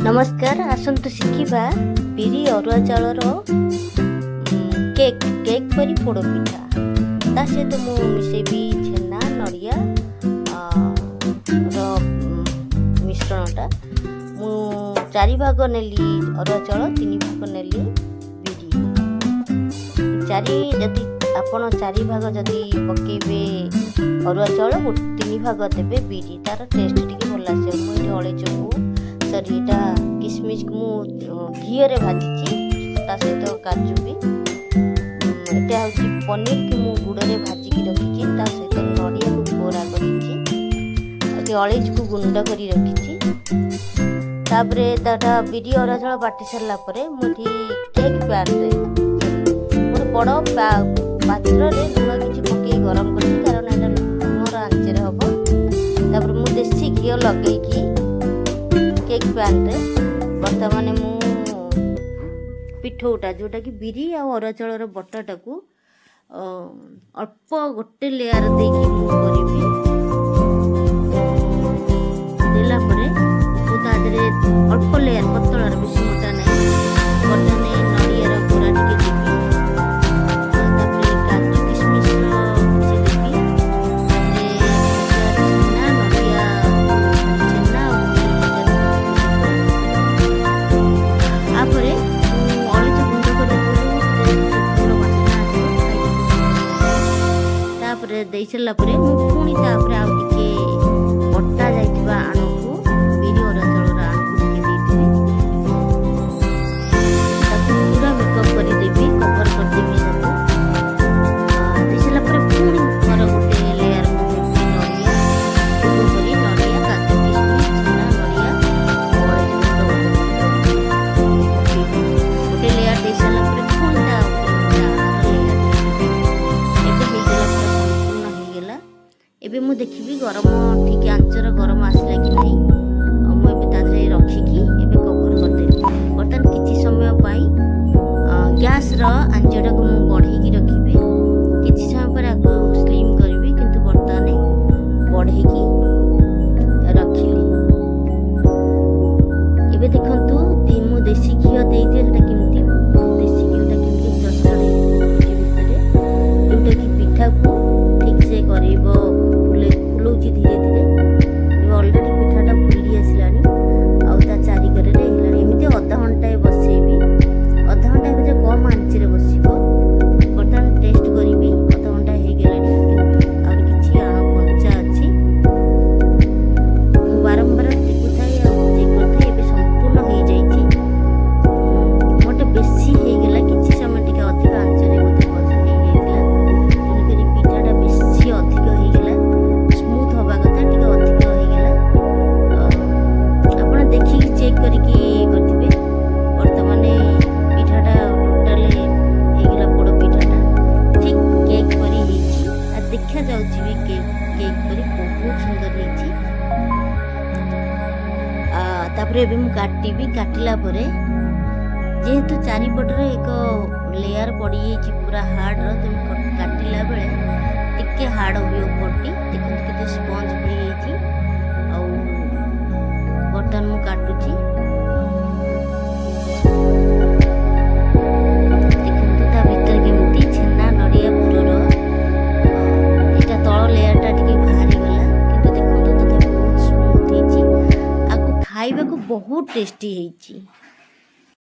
नमस्कार आसंतु शिखिबा बिरी अरुआ चाउर केक केक परी पोड़ पिठा ता सहित मु मिसेबी छेना नड़िया मिश्रणटा मु 4 भाग नेली अरुआ चाउर 3 भाग नेली बिरी चारि जदि आपण 4 भाग जदि पकेबे अरुआ चाउर 3 भाग देबे बिरी तार टेस्ट टिके भल आसे मु अळेचू सरीटा किशमिश को घी रे भाजी ता सहित काजू भी एटा हूँ पनीर की मु गुड़ रे भाजी की रखी ता सहित नड़िया को कोरा करी अळेज को गुंड करी रखी तापरे दाटा बिरी अरा चाउर बाटी सरला परे मुठी केक पैन रे मोर बड़ पात्र रे लुण किछि पके गरम करछि कारण एटा मोर आंचे रे हबो तापर मु देसी घी लगै की केक पैन रे बर्तमान मु पिठौटा जोटा कि बिरी आ अरुआ चाउर बटाटा को अल्प गोटे लेयर देकी मु करिबी देला परे मु ता देरे अल्प लेयर पतला बेसी मोटा नै बटाने नड़िया रा पूरा टिके देबी तापर काजू किशमिश रो जे देबी छेना नड़िया छेना आपरे अळेज गुंड कर तापरे देई छला परे मु पुणी तापरे आ टिके बट्टा जाइतिबा आणको बिरी अरुआ चाउर आणको टिके देइतिबी ताकू पूरा मेकअप करी देबी कवर कर देबी सब देई छला परे पुणी घर गोटे लेयर नड़िया करी नड़िया काजू किशमिश छेना नड़िया अळेज गुंड गोटे लेयर देई छला परे पुणी ता एबे मु देखिबी गरम ठीक आंचर गरम आसला कि नहीं मु एबे तादरे रखिकी एबे कवर कर देबी बर्तन किछि समय पाई गैस रो आंचर को मु बढ़ी की रखिबे किछि समय पर आको स्लिम करबी किंतु बर्तन बढ़ी की रखिली एबे देखंतु मु देसी घी देइते सेटा केमती देसी घीटा केमती चटचड़े भितरे जोटा कि पिठा को ठीक से करिवो फुलौची धीरे धीरे ऑलरेडी पिठाटा फुली आसलानी आउ ता चारि करे रे हेलानी एमिति आधा घंटा बसेबी आधा घंटा भितर कम आंची रे बसिबो बर्तन टेस्ट करिबी आधा घंटा हे गेलानी किंतु आउर किछि आण कंचा अछि बारंबार देखुथाई आ चेक करथाई एबे संपूर्ण हे जाईछि मोटे बेसी हे गेला किछि समय टिके अधिक आंच रे मोटे बसी हे गेला तुनी करी पिठाटा बेसी अधिक हे गेला स्मूथ होबा कथा टिके अधिक हे गेला आपण देखि चेक करिकि करथिबे वर्तमान पिठाटा टोटल हे गेला पोड़ पिठाटा ठीक केक परी हेछि आ देखा जाउछि भी केक परी बहुत सुंदर हेछि तापरे एबे मु काटिला परे जेहेतु चारिपटर एक लेयर पड़ी जाइए पूरा हार्ड तुम काटिला बेले टिके हार्ड हुए ऊपरटी देखो केते स्पंज पड़ी जाइए आ बर्तन मु काटुची देखो ता भीतर केमती छेना नड़िया पुरर एटा तळ लेयरटा टिके बाहरी गला किंतु देखो तते बहुत स्मूथ हेची आको खाइबा को बहुत टेस्टी हेची